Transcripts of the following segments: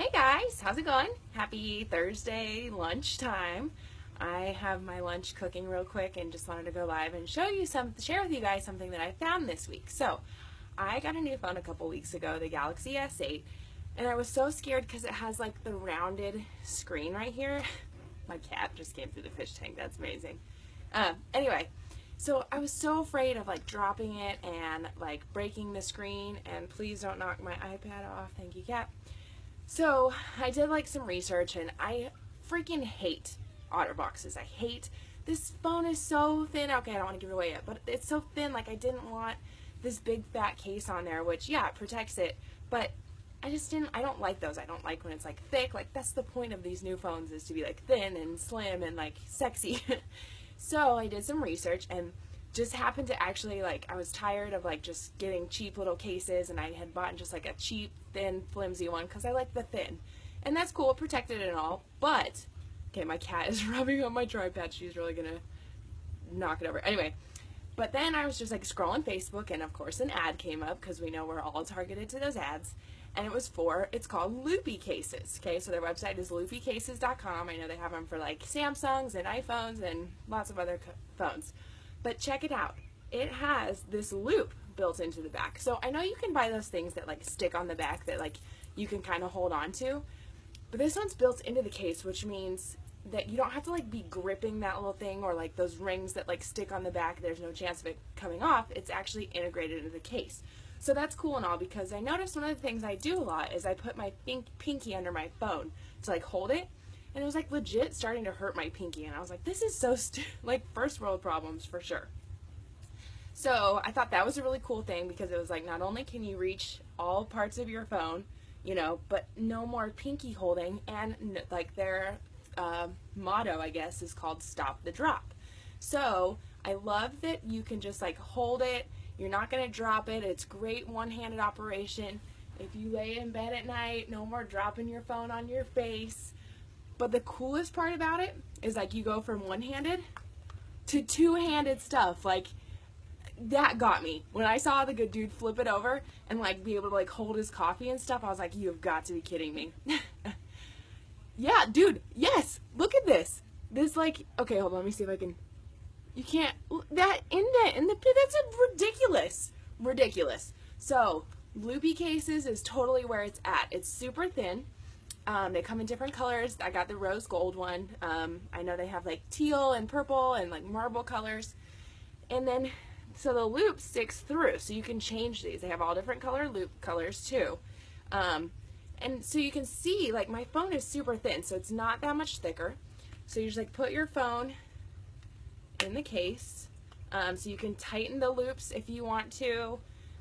Hey guys, how's it going? Happy Thursday lunchtime. I have my lunch cooking real quick and just wanted to go live and share with you guys something that I found this week. So, I got a new phone a couple weeks ago, the Galaxy S8, and I was so scared because it has like the rounded screen right here. My cat just came through the fish tank. That's amazing. Anyway, so I was so afraid of like dropping it and like breaking the screen, and please don't knock my iPad off. Thank you, cat. So I did like some research, and I freaking hate OtterBoxes. I hate this phone is so thin. Okay, I don't want to give it away yet, but it's so thin. Like I didn't want this big fat case on there, which yeah, it protects it, but I don't like those. I don't like when it's like thick. Like that's the point of these new phones, is to be like thin and slim and like sexy. So I did some research and just happened to actually, like, I was tired of like just getting cheap little cases, and I had bought just like a cheap thin flimsy one because I like the thin, and that's cool, protected and all. But okay, my cat is rubbing on my tripod. She's really gonna knock it over anyway. But then I was just like scrolling Facebook, and of course an ad came up because we know we're all targeted to those ads, and it's called Loopy Cases. Okay, so their website is loopycases.com. I know they have them for like Samsungs and iPhones and lots of other phones. But check it out. It has this loop built into the back. So I know you can buy those things that like stick on the back that like you can kind of hold on to. But this one's built into the case, which means that you don't have to like be gripping that little thing, or like those rings that like stick on the back. There's no chance of it coming off. It's actually integrated into the case. So that's cool and all, because I noticed one of the things I do a lot is I put my pinky under my phone to like hold it. And it was like legit starting to hurt my pinky, and I was like, this is so like first world problems for sure. So I thought that was a really cool thing, because it was like not only can you reach all parts of your phone, but no more pinky holding, and like their motto, I guess, is called Stop the Drop. So I love that you can just like hold it. You're not going to drop it. It's great one-handed operation. If you lay in bed at night, no more dropping your phone on your face. But the coolest part about it is like you go from one-handed to two-handed stuff. Like that got me. When I saw the good dude flip it over and like be able to like hold his coffee and stuff, I was like, you've got to be kidding me. Yeah, dude, yes, look at this. This like, okay, hold on, let me see if I can, you can't, that indent in the, that's ridiculous. Ridiculous. So, Loopy Cases is totally where it's at. It's super thin. They come in different colors. I got the rose gold one. I know they have like teal and purple and like marble colors. And then, so the loop sticks through, so you can change these. They have all different color loop colors too. And so you can see, like, my phone is super thin, so it's not that much thicker. So you just like put your phone in the case. So you can tighten the loops if you want to.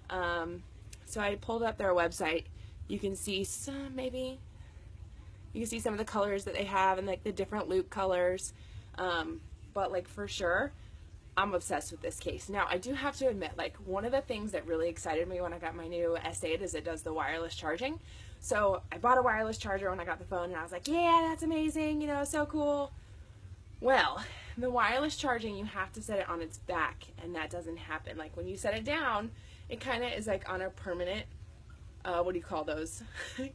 So I pulled up their website. You can see you can see some of the colors that they have, and like the different loop colors. But like for sure, I'm obsessed with this case. Now I do have to admit, like one of the things that really excited me when I got my new S8 is it does the wireless charging. So I bought a wireless charger when I got the phone, and I was like, yeah, that's amazing, so cool. Well, the wireless charging, you have to set it on its back, and that doesn't happen. Like when you set it down, it kind of is like on a permanent what do you call those?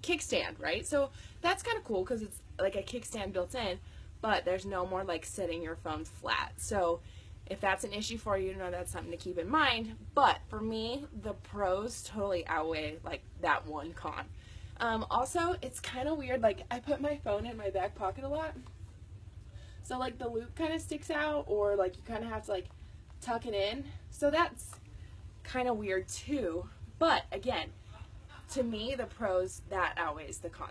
Kickstand, right? So that's kind of cool because it's like a kickstand built in, but there's no more like setting your phone flat. So if that's an issue for you, that's something to keep in mind. But for me, the pros totally outweigh like that one con. Also, it's kind of weird. Like I put my phone in my back pocket a lot, so like the loop kind of sticks out, or like you kind of have to like tuck it in. So that's kind of weird too. But again, to me, the pros, that outweighs the con.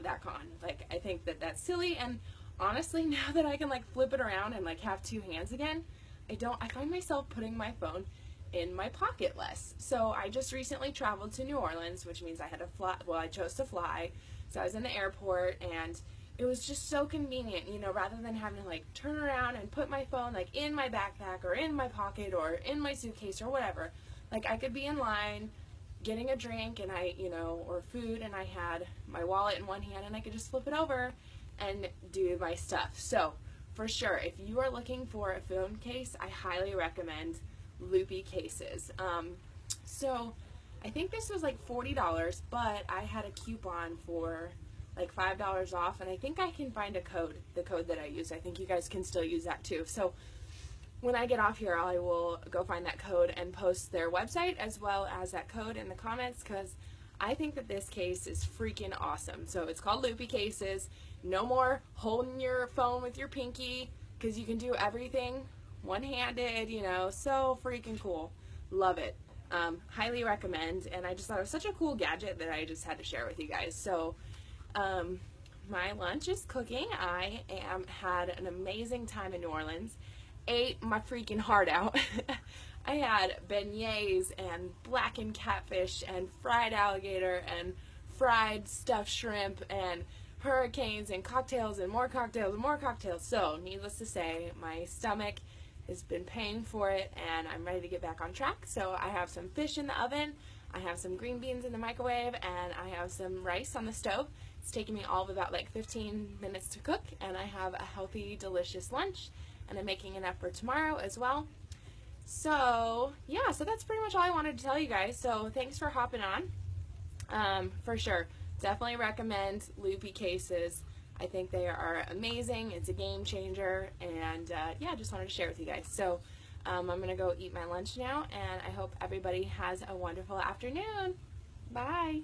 Like, I think that that's silly, and honestly, now that I can like flip it around and like have two hands again, I find myself putting my phone in my pocket less. So I just recently traveled to New Orleans, which means I had to fly. Well, I chose to fly, so I was in the airport, and it was just so convenient, rather than having to like turn around and put my phone like in my backpack or in my pocket or in my suitcase or whatever. Like I could be in line getting a drink, and or food, and I had my wallet in one hand, and I could just flip it over and do my stuff. So for sure, if you are looking for a phone case, I highly recommend Loopy Cases. So I think this was like $40, but I had a coupon for like $5 off, and I think I can find a code, the code that I use. I think you guys can still use that too. So when I get off here, I will go find that code and post their website as well as that code in the comments, because I think that this case is freaking awesome. So it's called Loopy Cases. No more holding your phone with your pinky, because you can do everything one-handed, you know, so freaking cool. Love it. Highly recommend, and I just thought it was such a cool gadget that I just had to share with you guys. So my lunch is cooking. I had an amazing time in New Orleans. Ate my freaking heart out. I had beignets and blackened catfish and fried alligator and fried stuffed shrimp and hurricanes and cocktails and more cocktails and more cocktails. So needless to say, my stomach has been paying for it, and I'm ready to get back on track. So I have some fish in the oven, I have some green beans in the microwave, and I have some rice on the stove. It's taking me all of about like 15 minutes to cook, and I have a healthy, delicious lunch, and I'm making enough for tomorrow as well. So yeah, so that's pretty much all I wanted to tell you guys. So thanks for hopping on. For sure, definitely recommend Loopy Cases. I think they are amazing. It's a game changer, and yeah, just wanted to share with you guys. So I'm gonna go eat my lunch now, and I hope everybody has a wonderful afternoon. Bye.